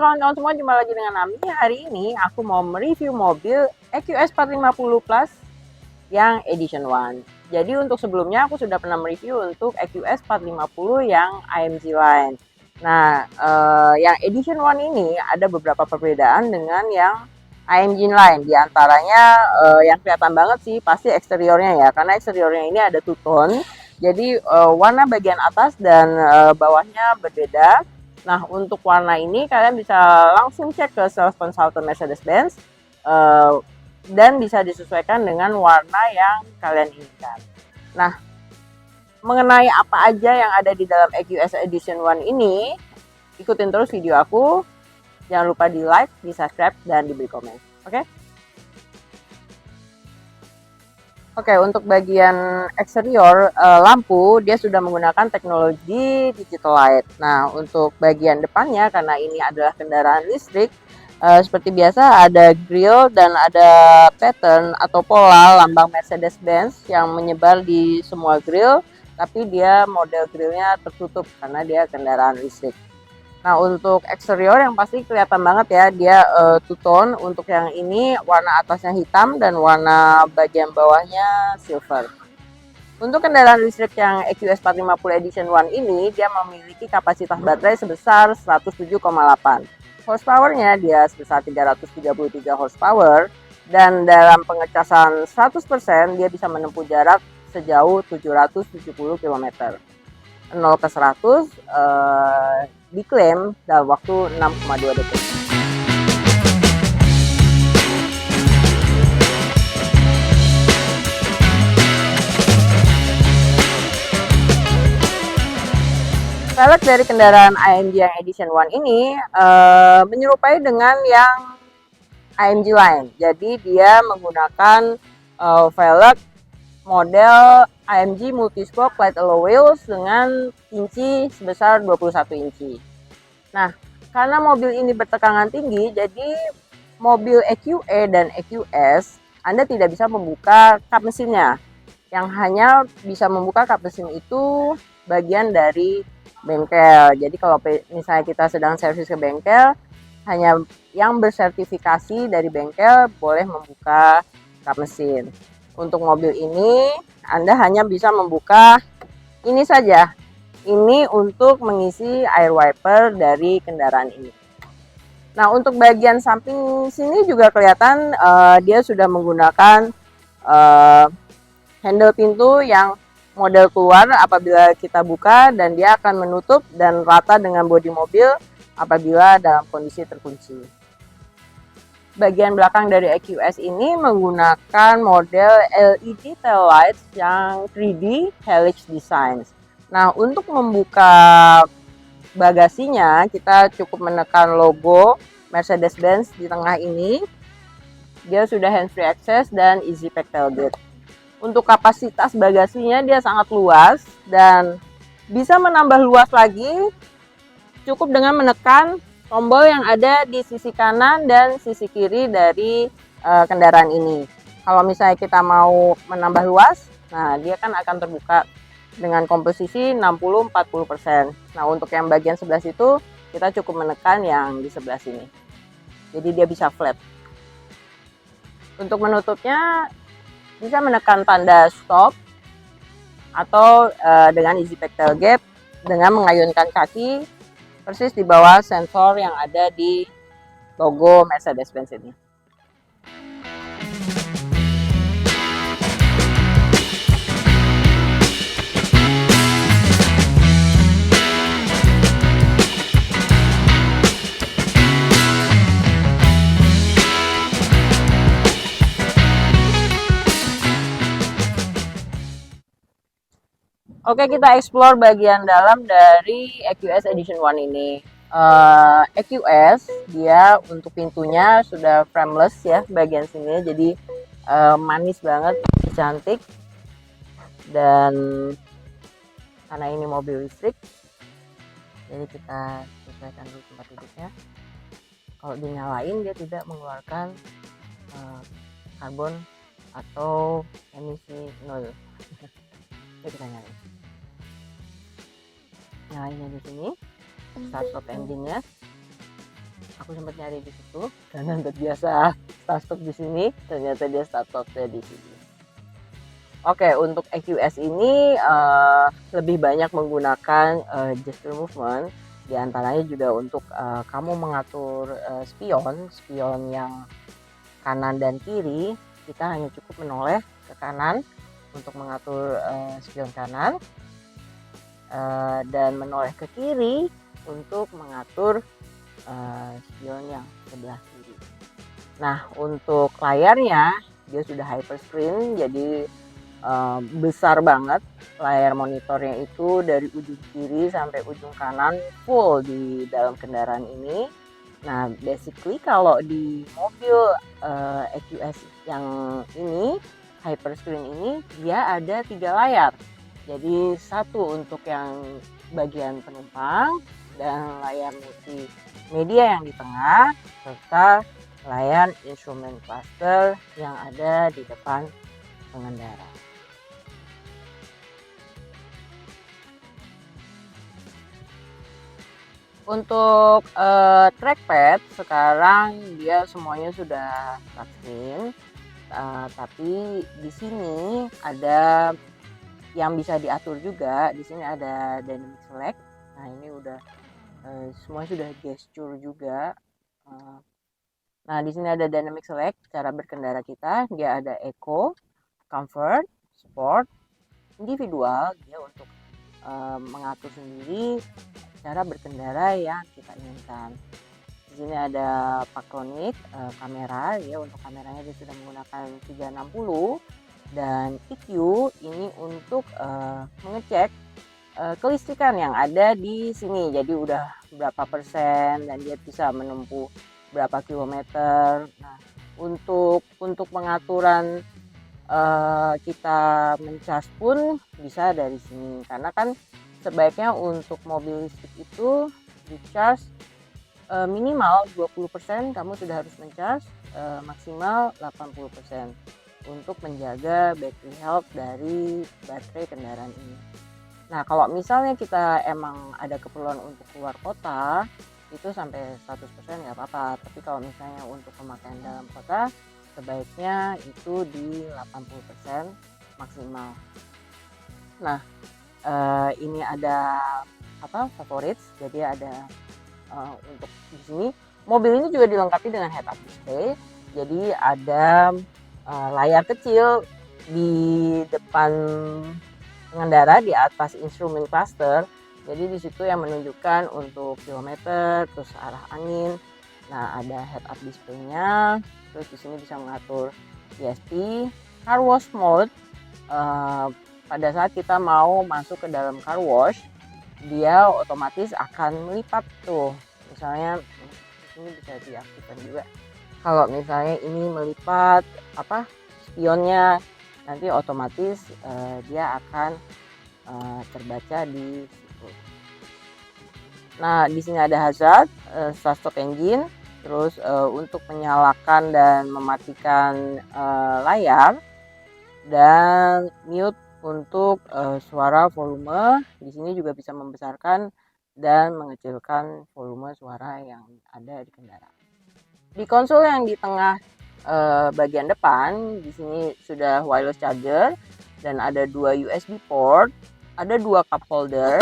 kawan-kawan semua, jumpa lagi dengan Ami. Hari ini aku mau mereview mobil EQS 450 Plus yang Edition 1. Jadi untuk sebelumnya aku sudah pernah mereview untuk EQS 450 yang AMG Line. Nah, yang Edition 1 ini ada beberapa perbedaan dengan yang AMG Line. Di antaranya yang kelihatan banget sih pasti eksteriornya ya, karena eksteriornya ini ada two tone. Jadi warna bagian atas dan bawahnya berbeda. Nah, untuk warna ini kalian bisa langsung cek ke sales consultant Mercedes-Benz dan bisa disesuaikan dengan warna yang kalian inginkan. Nah, mengenai apa aja yang ada di dalam EQS Edition 1 ini, ikutin terus video aku. Jangan lupa di like, di subscribe, dan diberi komen. Oke? Oke, untuk bagian eksterior lampu, dia sudah menggunakan teknologi digital light. Nah, untuk bagian depannya, karena ini adalah kendaraan listrik, seperti biasa ada grill dan ada pattern atau pola lambang Mercedes-Benz yang menyebar di semua grill, tapi dia model grillnya tertutup karena dia kendaraan listrik. Nah, untuk eksterior yang pasti kelihatan banget ya, dia two tone. Untuk yang ini warna atasnya hitam dan warna bagian bawahnya silver. Untuk kendaraan listrik yang EQS 450 Edition 1 ini, dia memiliki kapasitas baterai sebesar 107,8. Horsepower-nya dia sebesar 333 horsepower, dan dalam pengecasan 100% dia bisa menempuh jarak sejauh 770 km. 0 ke 100 diklaim dalam waktu 6,2 detik. Velg dari kendaraan AMG yang Edition 1 ini menyerupai dengan yang AMG Line. Jadi dia menggunakan velg model AMG Multispoke Light Alloy Wheels dengan inci sebesar 21 inci. Nah, karena mobil ini bertekanan tinggi, jadi mobil EQE dan EQS Anda tidak bisa membuka kap mesinnya. Yang hanya bisa membuka kap mesin itu bagian dari bengkel. Jadi kalau misalnya kita sedang servis ke bengkel, hanya yang bersertifikasi dari bengkel boleh membuka kap mesin. Untuk mobil ini Anda hanya bisa membuka ini saja. Ini untuk mengisi air wiper dari kendaraan ini. Nah, untuk bagian samping sini juga kelihatan dia sudah menggunakan handle pintu yang model keluar apabila kita buka, dan dia akan menutup dan rata dengan bodi mobil apabila dalam kondisi terkunci. Bagian belakang dari EQS ini menggunakan model LED tail lights yang 3D Helix Design. Nah, untuk membuka bagasinya, kita cukup menekan logo Mercedes-Benz di tengah ini. Dia sudah hands-free access dan easy pack tailgate. Untuk kapasitas bagasinya dia sangat luas dan bisa menambah luas lagi cukup dengan menekan tombol yang ada di sisi kanan dan sisi kiri dari kendaraan ini. Kalau misalnya kita mau menambah luas, nah dia kan akan terbuka dengan komposisi 60-40%. Nah, untuk yang bagian sebelah situ kita cukup menekan yang di sebelah sini. Jadi dia bisa flat. Untuk menutupnya bisa menekan tanda stop atau dengan easy pack tailgate dengan mengayunkan kaki persis di bawah sensor yang ada di logo Mercedes-Benz ini. Oke, kita explore bagian dalam dari EQS Edition 1 ini. EQS dia untuk pintunya sudah frameless ya bagian sini, jadi manis banget, cantik. Dan karena ini mobil listrik, jadi kita sesuaikan dulu tempat duduknya. Kalau dinyalain dia tidak mengeluarkan karbon atau emisi nol. Kita nyalainnya di sini, start stop engine-nya. aku sempat nyari di situ karena terbiasa start stop di sini, ternyata dia start stopnya di sini. Oke, untuk EQS ini lebih banyak menggunakan gesture movement, diantaranya juga untuk kamu mengatur spion yang kanan dan kiri. Kita hanya cukup menoleh ke kanan untuk mengatur spion kanan dan menoleh ke kiri untuk mengatur spion yang sebelah kiri. Nah, untuk layarnya dia sudah hyperscreen, jadi besar banget layar monitornya itu, dari ujung kiri sampai ujung kanan full di dalam kendaraan ini. Nah, basically kalau di mobil EQS yang ini hyperscreen ini dia ada 3 layar. Jadi satu untuk yang bagian penumpang dan layar multimedia yang di tengah, serta layar instrument cluster yang ada di depan pengendara. Untuk trackpad sekarang dia semuanya sudah touchscreen, tapi di sini ada yang bisa diatur juga. Di sini ada dynamic select. Nah, ini udah semua sudah gesture juga. Nah, di sini ada dynamic select cara berkendara kita. Dia ada eco, comfort, sport, individual, dia untuk mengatur sendiri cara berkendara yang kita inginkan. Di sini ada Pactronic kamera, ya untuk kameranya dia sudah menggunakan 360, dan EQ ini untuk mengecek kelistrikan yang ada di sini. Jadi udah berapa persen dan dia bisa menempuh berapa kilometer. Nah, untuk pengaturan kita mencas pun bisa dari sini, karena kan sebaiknya untuk mobil listrik itu dicas minimal 20% kamu sudah harus mencas, maksimal 80% untuk menjaga battery health dari baterai kendaraan ini. Nah, kalau misalnya kita emang ada keperluan untuk keluar kota, itu sampai 100% nggak apa-apa. Tapi kalau misalnya untuk pemakaian dalam kota, sebaiknya itu di 80% maksimal. Nah, ini ada favorites. Jadi ada untuk di sini mobil ini juga dilengkapi dengan head up display. Jadi ada layar kecil di depan pengendara di atas instrument cluster. Jadi di situ yang menunjukkan untuk kilometer, terus arah angin. Nah, ada head up display-nya. Terus di sini bisa mengatur ESP, car wash mode. Pada saat kita mau masuk ke dalam car wash, dia otomatis akan melipat tuh. Misalnya ini bisa diaktifkan juga. Kalau misalnya ini melipat spionnya, nanti otomatis dia akan terbaca di situ. Nah, di sini ada hazard, start stop engine, terus untuk menyalakan dan mematikan layar, dan mute untuk suara volume. Di sini juga bisa membesarkan dan mengecilkan volume suara yang ada di kendaraan. Di konsol yang di tengah bagian depan, di sini sudah wireless charger dan ada 2 USB port, ada 2 cup holder.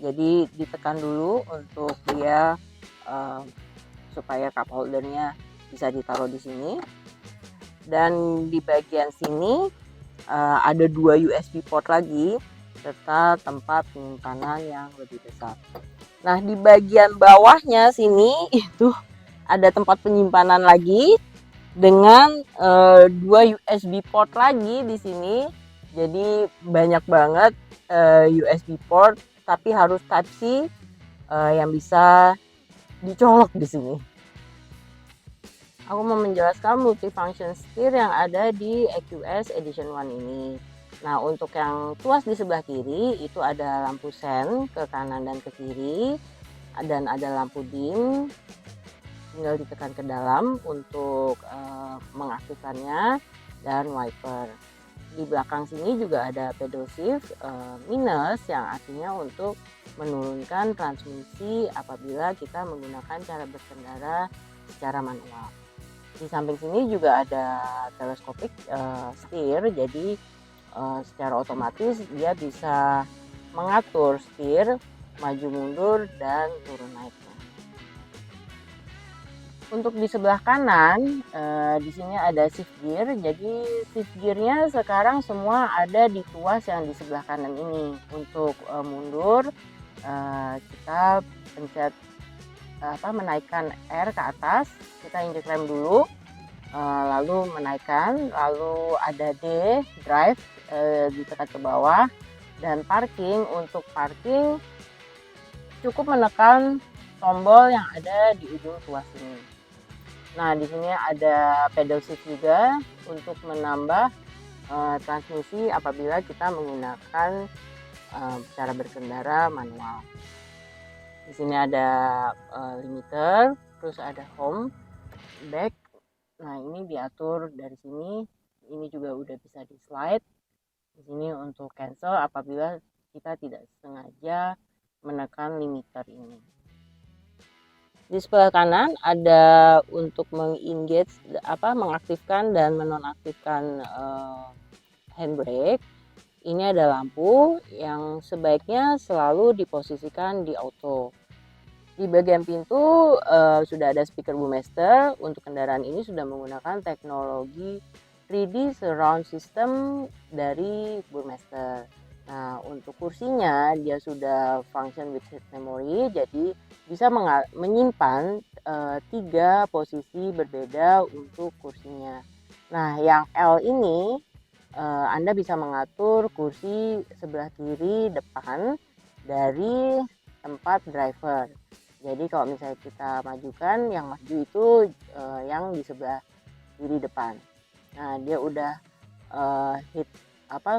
Jadi ditekan dulu untuk dia supaya cup holdernya bisa ditaruh di sini. Dan di bagian sini ada 2 USB port lagi serta tempat penyimpanan yang lebih besar. Nah, di bagian bawahnya sini itu ada tempat penyimpanan lagi dengan 2 USB port lagi di sini. Jadi banyak banget USB port, tapi harus Type-C yang bisa dicolok di sini. Aku mau menjelaskan multifunction setir yang ada di EQS Edition 1 ini. Nah, untuk yang tuas di sebelah kiri itu ada lampu sen ke kanan dan ke kiri, dan ada lampu dim. Tinggal ditekan ke dalam untuk mengaktifkannya, dan wiper. Di belakang sini juga ada pedal shift minus, yang artinya untuk menurunkan transmisi apabila kita menggunakan cara berkendara secara manual. Di samping sini juga ada telescopic steer, jadi secara otomatis dia bisa mengatur setir maju mundur dan turun naiknya. Untuk di sebelah kanan, di sini ada shift gear. Jadi shift gearnya sekarang semua ada di tuas yang di sebelah kanan ini. Untuk mundur, kita pencet menaikkan R ke atas, kita injek rem dulu, lalu menaikkan, lalu ada D drive, ditekan ke bawah, dan parking. Untuk parking cukup menekan tombol yang ada di ujung tuas ini. Nah, di sini ada pedal shift juga untuk menambah transmisi apabila kita menggunakan cara berkendara manual. Di sini ada limiter, terus ada home, back. Nah, ini diatur dari sini. Ini juga udah bisa di slide. Di sini untuk cancel apabila kita tidak sengaja menekan limiter ini. Di sebelah kanan ada untuk mengaktifkan dan menonaktifkan handbrake. Ini ada lampu yang sebaiknya selalu diposisikan di auto. Di bagian pintu sudah ada speaker Boommaster. Untuk kendaraan ini sudah menggunakan teknologi 3D surround system dari Boommaster. Nah, untuk kursinya dia sudah function with seat memory, jadi bisa menyimpan 3 posisi berbeda untuk kursinya. Nah, yang L ini Anda bisa mengatur kursi sebelah kiri depan dari tempat driver. Jadi kalau misalnya kita majukan, yang maju itu yang di sebelah kiri depan. Nah, dia udah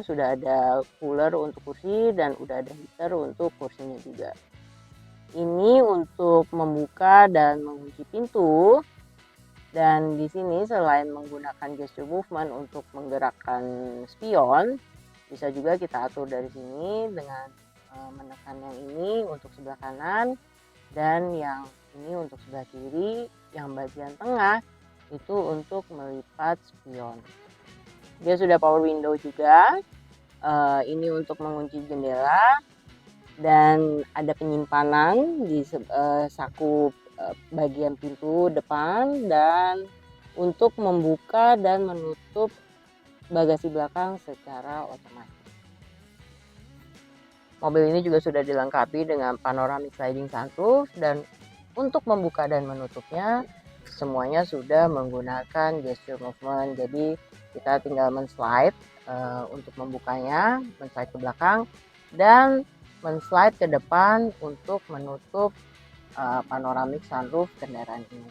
sudah ada cooler untuk kursi dan udah ada heater untuk kursinya juga. Ini untuk membuka dan mengunci pintu. Dan di sini selain menggunakan gesture movement untuk menggerakkan spion, bisa juga kita atur dari sini dengan menekan yang ini untuk sebelah kanan dan yang ini untuk sebelah kiri. Yang bagian tengah itu untuk melipat spion. Dia sudah power window juga. Ini untuk mengunci jendela dan ada penyimpanan di saku bagian pintu depan dan untuk membuka dan menutup bagasi belakang secara otomatis. Mobil ini juga sudah dilengkapi dengan panoramic sliding sunroof dan untuk membuka dan menutupnya semuanya sudah menggunakan gesture movement. Jadi kita tinggal men-slide untuk membukanya, men-slide ke belakang dan men-slide ke depan untuk menutup panoramic sunroof kendaraan ini.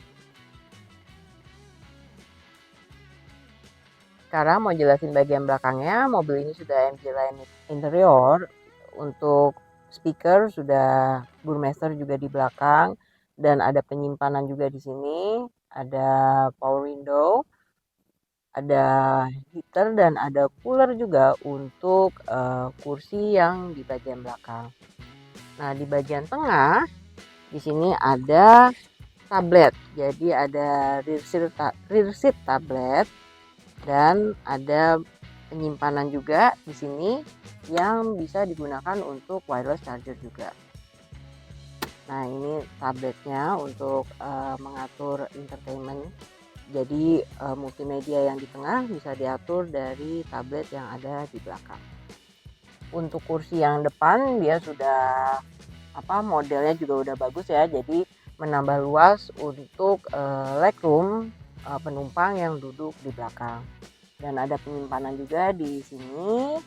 Sekarang mau jelasin bagian belakangnya. Mobil ini sudah MG Line interior. Untuk speaker sudah Burmester juga di belakang dan ada penyimpanan juga di sini. Ada power window, ada heater dan ada cooler juga untuk kursi yang di bagian belakang. Nah, di bagian tengah di sini ada tablet. Jadi ada rear seat tablet dan ada penyimpanan juga di sini yang bisa digunakan untuk wireless charger juga. Nah, ini tabletnya untuk mengatur entertainment. Jadi multimedia yang di tengah bisa diatur dari tablet yang ada di belakang. Untuk kursi yang depan dia sudah modelnya juga udah bagus ya. Jadi menambah luas untuk legroom penumpang yang duduk di belakang. Dan ada penyimpanan juga di sini.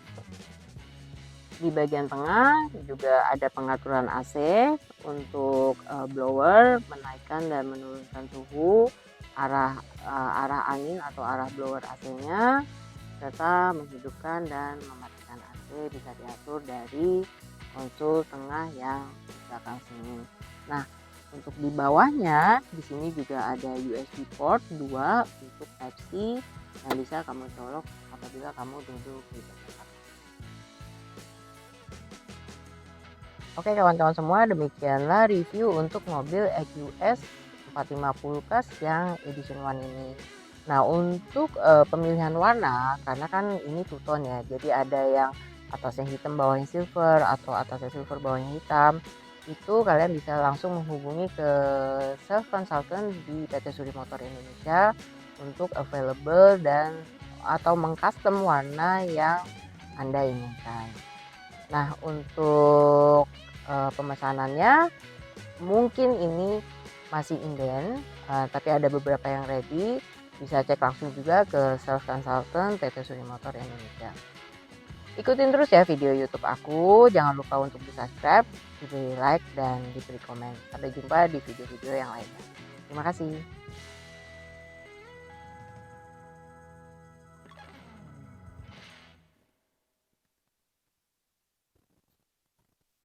Di bagian tengah juga ada pengaturan AC untuk blower, menaikkan dan menurunkan suhu, arah angin atau arah blower AC-nya, serta menghidupkan dan mematikan AC bisa diatur dari konsol tengah yang di belakang sini. Nah, untuk di bawahnya di sini juga ada USB port 2 untuk Type-C yang bisa kamu colok apabila kamu duduk di belakang. Oke kawan-kawan semua, demikianlah review untuk mobil EQS 450 Plus yang edition one ini. Nah, untuk pemilihan warna, karena kan ini two tone ya, jadi ada yang atasnya hitam bawahnya silver atau atasnya silver bawahnya hitam. Itu kalian bisa langsung menghubungi ke sales consultant di PT Suri Motor Indonesia untuk available dan atau mengcustom warna yang Anda inginkan. Nah, untuk pemesanannya mungkin ini masih inden, tapi ada beberapa yang ready. Bisa cek langsung juga ke sales consultant PT Suri Motor Indonesia. Ikutin terus ya video YouTube aku, jangan lupa untuk di subscribe, diberi like, dan diberi komen. Sampai jumpa di video-video yang lainnya. Terima kasih.